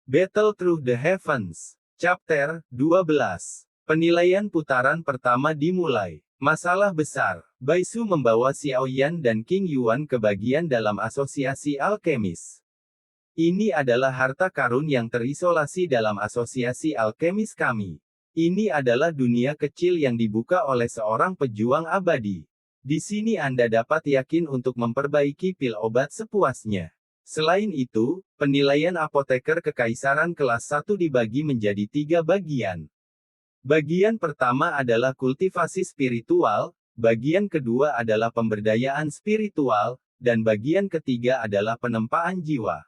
Battle Through the Heavens. Chapter 12. Penilaian putaran pertama dimulai. Masalah besar. Baisu membawa Xiao Yan dan King Yuan ke bagian dalam asosiasi alkemis. Ini adalah harta karun yang terisolasi dalam asosiasi alkemis kami. Ini adalah dunia kecil yang dibuka oleh seorang pejuang abadi. Di sini Anda dapat yakin untuk memperbaiki pil obat sepuasnya. Selain itu, penilaian apoteker kekaisaran kelas 1 dibagi menjadi 3 bagian. Bagian pertama adalah kultivasi spiritual, bagian kedua adalah pemberdayaan spiritual, dan bagian ketiga adalah penempaan jiwa.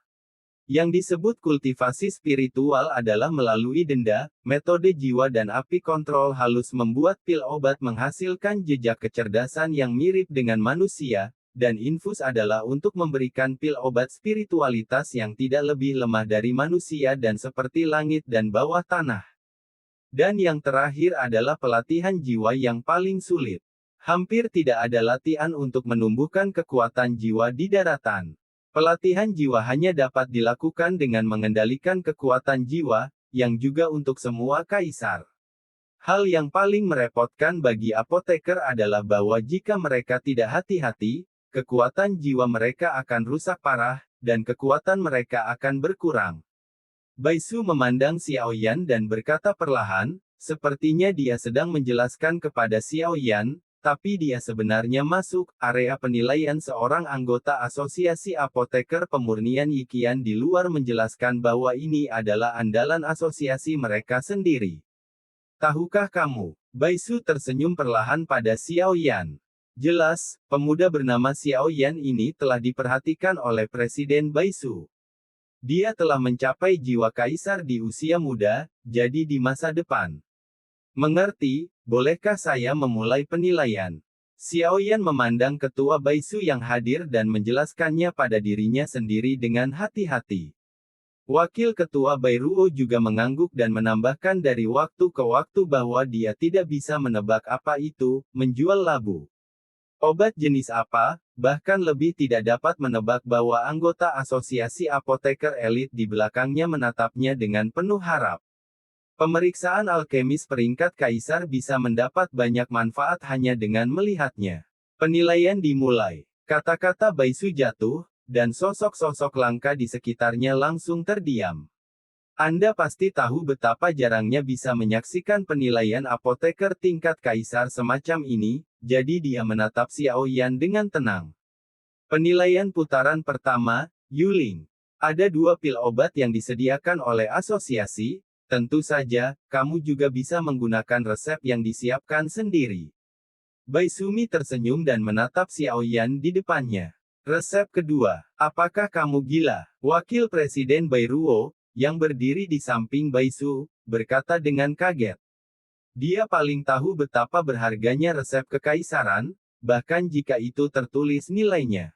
Yang disebut kultivasi spiritual adalah melalui denda, metode jiwa dan api kontrol halus membuat pil obat menghasilkan jejak kecerdasan yang mirip dengan manusia, dan infus adalah untuk memberikan pil obat spiritualitas yang tidak lebih lemah dari manusia dan seperti langit dan bawah tanah. Dan yang terakhir adalah pelatihan jiwa yang paling sulit. Hampir tidak ada latihan untuk menumbuhkan kekuatan jiwa di daratan. Pelatihan jiwa hanya dapat dilakukan dengan mengendalikan kekuatan jiwa, yang juga untuk semua kaisar. Hal yang paling merepotkan bagi apoteker adalah bahwa jika mereka tidak hati-hati, kekuatan jiwa mereka akan rusak parah, dan kekuatan mereka akan berkurang. Baisu memandang Xiao Yan dan berkata perlahan, sepertinya dia sedang menjelaskan kepada Xiao Yan, tapi dia sebenarnya masuk area penilaian seorang anggota asosiasi apoteker pemurnian Yiqian di luar menjelaskan bahwa ini adalah andalan asosiasi mereka sendiri. Tahukah kamu? Baisu tersenyum perlahan pada Xiao Yan. Jelas, pemuda bernama Xiao Yan ini telah diperhatikan oleh Presiden Baisu. Dia telah mencapai jiwa kaisar di usia muda, jadi di masa depan. Mengerti, bolehkah saya memulai penilaian? Xiao Yan memandang ketua Baisu yang hadir dan menjelaskannya pada dirinya sendiri dengan hati-hati. Wakil ketua Bairuo juga mengangguk dan menambahkan dari waktu ke waktu bahwa dia tidak bisa menebak apa itu, menjual labu. Obat jenis apa, bahkan lebih tidak dapat menebak bahwa anggota asosiasi apoteker elit di belakangnya menatapnya dengan penuh harap. Pemeriksaan alkemis peringkat kaisar bisa mendapat banyak manfaat hanya dengan melihatnya. Penilaian dimulai. Kata-kata Baisu jatuh, dan sosok-sosok langka di sekitarnya langsung terdiam. Anda pasti tahu betapa jarangnya bisa menyaksikan penilaian apoteker tingkat kaisar semacam ini, jadi dia menatap Xiao Yan dengan tenang. Penilaian putaran pertama, Yuling. Ada 2 pil obat yang disediakan oleh asosiasi. Tentu saja, kamu juga bisa menggunakan resep yang disiapkan sendiri. Baisumi tersenyum dan menatap Xiao Yan di depannya. Resep kedua, apakah kamu gila? Wakil Presiden Bairuo, yang berdiri di samping Baisu, berkata dengan kaget. Dia paling tahu betapa berharganya resep kekaisaran, bahkan jika itu tertulis nilainya.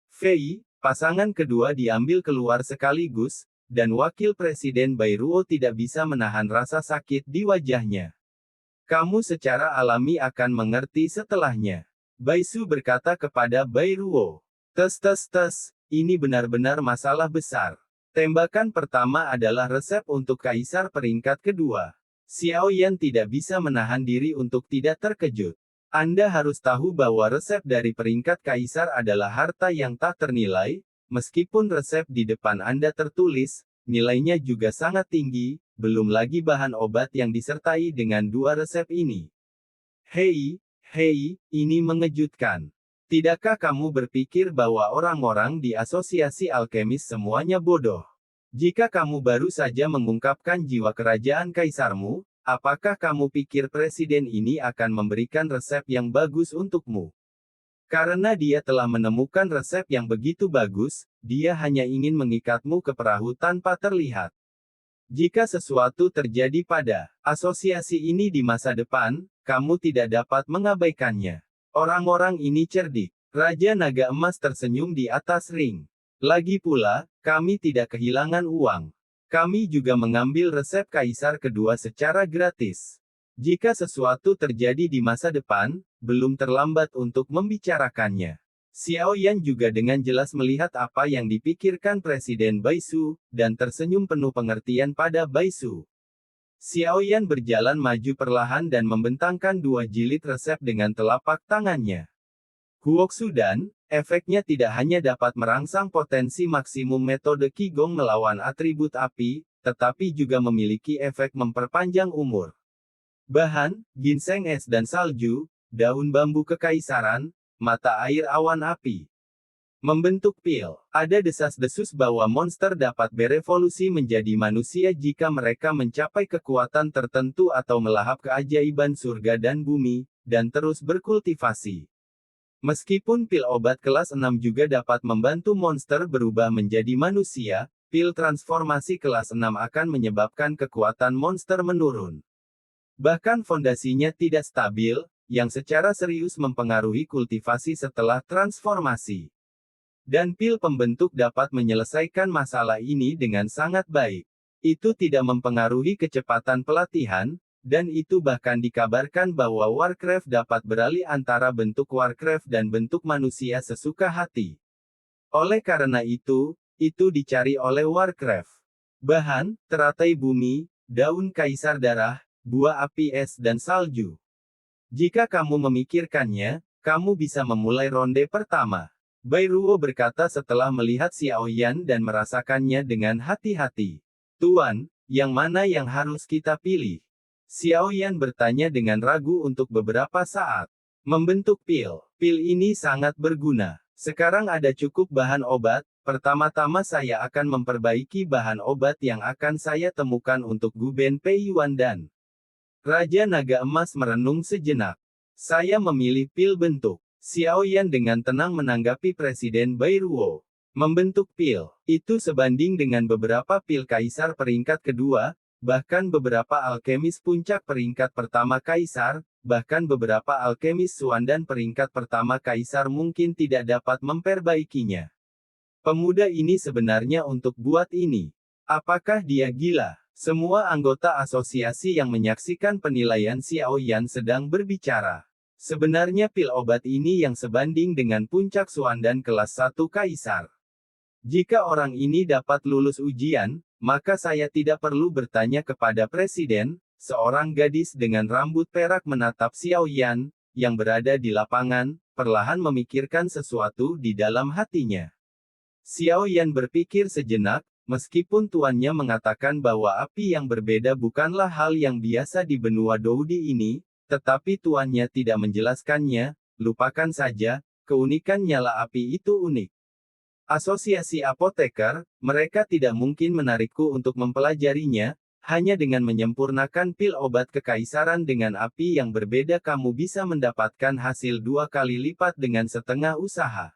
Fei, pasangan kedua diambil keluar sekaligus, dan Wakil Presiden Bairuo tidak bisa menahan rasa sakit di wajahnya. Kamu secara alami akan mengerti setelahnya. Baisu berkata kepada Bairuo. Tes, ini benar-benar masalah besar. Tembakan pertama adalah resep untuk kaisar peringkat kedua. Xiao Yan tidak bisa menahan diri untuk tidak terkejut. Anda harus tahu bahwa resep dari peringkat kaisar adalah harta yang tak ternilai. Meskipun resep di depan Anda tertulis, nilainya juga sangat tinggi, belum lagi bahan obat yang disertai dengan 2 resep ini. Hei, ini mengejutkan. Tidakkah kamu berpikir bahwa orang-orang di asosiasi alkemis semuanya bodoh? Jika kamu baru saja mengungkapkan jiwa kerajaan kaisarmu, apakah kamu pikir presiden ini akan memberikan resep yang bagus untukmu? Karena dia telah menemukan resep yang begitu bagus, dia hanya ingin mengikatmu ke perahu tanpa terlihat. Jika sesuatu terjadi pada asosiasi ini di masa depan, kamu tidak dapat mengabaikannya. Orang-orang ini cerdik. Raja Naga Emas tersenyum di atas ring. Lagi pula, kami tidak kehilangan uang. Kami juga mengambil resep kaisar kedua secara gratis. Jika sesuatu terjadi di masa depan, belum terlambat untuk membicarakannya. Xiao Yan juga dengan jelas melihat apa yang dipikirkan Presiden Baisu, dan tersenyum penuh pengertian pada Baisu. Xiao Yan berjalan maju perlahan dan membentangkan 2 jilid resep dengan telapak tangannya. Huoxudan, efeknya tidak hanya dapat merangsang potensi maksimum metode Qigong melawan atribut api, tetapi juga memiliki efek memperpanjang umur. Bahan, ginseng es dan salju, daun bambu kekaisaran, mata air awan api. Membentuk pil. Ada desas-desus bahwa monster dapat berevolusi menjadi manusia jika mereka mencapai kekuatan tertentu atau melahap keajaiban surga dan bumi, dan terus berkultivasi. Meskipun pil obat kelas 6 juga dapat membantu monster berubah menjadi manusia, pil transformasi kelas 6 akan menyebabkan kekuatan monster menurun. Bahkan fondasinya tidak stabil, yang secara serius mempengaruhi kultivasi setelah transformasi. Dan pil pembentuk dapat menyelesaikan masalah ini dengan sangat baik. Itu tidak mempengaruhi kecepatan pelatihan, dan itu bahkan dikabarkan bahwa Warcraft dapat beralih antara bentuk Warcraft dan bentuk manusia sesuka hati. Oleh karena itu dicari oleh Warcraft. Bahan, teratai bumi, daun kaisar darah, buah api es dan salju. Jika kamu memikirkannya, kamu bisa memulai ronde pertama. Bairuo berkata setelah melihat Xiao Yan dan merasakannya dengan hati-hati. Tuan, yang mana yang harus kita pilih? Xiao Yan bertanya dengan ragu untuk beberapa saat. Membentuk pil. Pil ini sangat berguna. Sekarang ada cukup bahan obat, pertama-tama saya akan memperbaiki bahan obat yang akan saya temukan untuk Guben Pei Yuan dan Raja Naga Emas merenung sejenak. Saya memilih pil bentuk. Xiao Yan dengan tenang menanggapi Presiden Bairuo. Membentuk pil. Itu sebanding dengan beberapa pil kaisar peringkat kedua, bahkan beberapa alkemis puncak peringkat pertama kaisar, bahkan beberapa alkemis Suandan peringkat pertama kaisar mungkin tidak dapat memperbaikinya. Pemuda ini sebenarnya untuk buat ini. Apakah dia gila? Semua anggota asosiasi yang menyaksikan penilaian Xiao Yan sedang berbicara. Sebenarnya pil obat ini yang sebanding dengan puncak Suandan kelas 1 kaisar. Jika orang ini dapat lulus ujian, maka saya tidak perlu bertanya kepada presiden. Seorang gadis dengan rambut perak menatap Xiao Yan, yang berada di lapangan, perlahan memikirkan sesuatu di dalam hatinya. Xiao Yan berpikir sejenak, meskipun tuannya mengatakan bahwa api yang berbeda bukanlah hal yang biasa di benua Doudi ini, tetapi tuannya tidak menjelaskannya, lupakan saja, keunikan nyala api itu unik. Asosiasi apoteker, mereka tidak mungkin menarikku untuk mempelajarinya, hanya dengan menyempurnakan pil obat kekaisaran dengan api yang berbeda kamu bisa mendapatkan hasil 2 kali lipat dengan setengah usaha.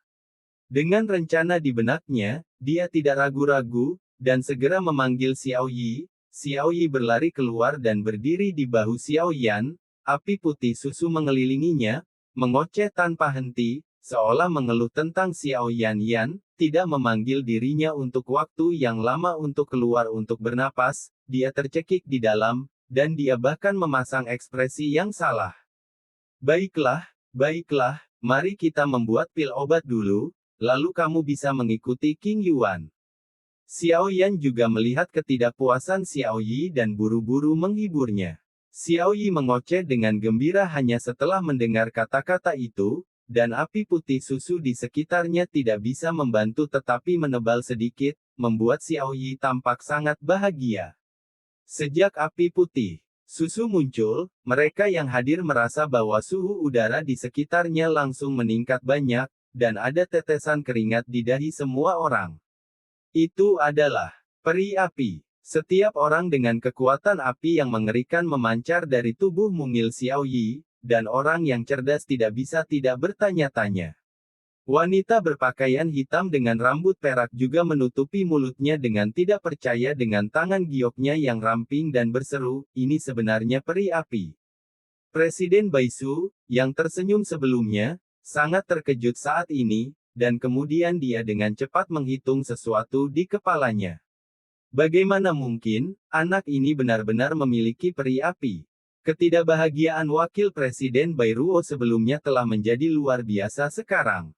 Dengan rencana di benaknya, dia tidak ragu-ragu, dan segera memanggil Xiao Yi. Xiao Yi berlari keluar dan berdiri di bahu Xiao Yan, api putih susu mengelilinginya, mengoceh tanpa henti, seolah mengeluh tentang Xiao Yan, tidak memanggil dirinya untuk waktu yang lama untuk keluar untuk bernapas, dia tercekik di dalam, dan dia bahkan memasang ekspresi yang salah. Baiklah, mari kita membuat pil obat dulu, lalu kamu bisa mengikuti King Yuan. Xiao Yan juga melihat ketidakpuasan Xiao Yi dan buru-buru menghiburnya. Xiao Yi mengoceh dengan gembira hanya setelah mendengar kata-kata itu, dan api putih susu di sekitarnya tidak bisa membantu tetapi menebal sedikit, membuat Xiao Yi tampak sangat bahagia. Sejak api putih susu muncul, mereka yang hadir merasa bahwa suhu udara di sekitarnya langsung meningkat banyak, dan ada tetesan keringat di dahi semua orang. Itu adalah peri api. Setiap orang dengan kekuatan api yang mengerikan memancar dari tubuh mungil Xiao Yi, dan orang yang cerdas tidak bisa tidak bertanya-tanya. Wanita berpakaian hitam dengan rambut perak juga menutupi mulutnya dengan tidak percaya dengan tangan gioknya yang ramping dan berseru, ini sebenarnya peri api. Presiden Baisu, yang tersenyum sebelumnya, sangat terkejut saat ini, dan kemudian dia dengan cepat menghitung sesuatu di kepalanya. Bagaimana mungkin, anak ini benar-benar memiliki peri api? Ketidakbahagiaan Wakil Presiden Bairuo sebelumnya telah menjadi luar biasa sekarang.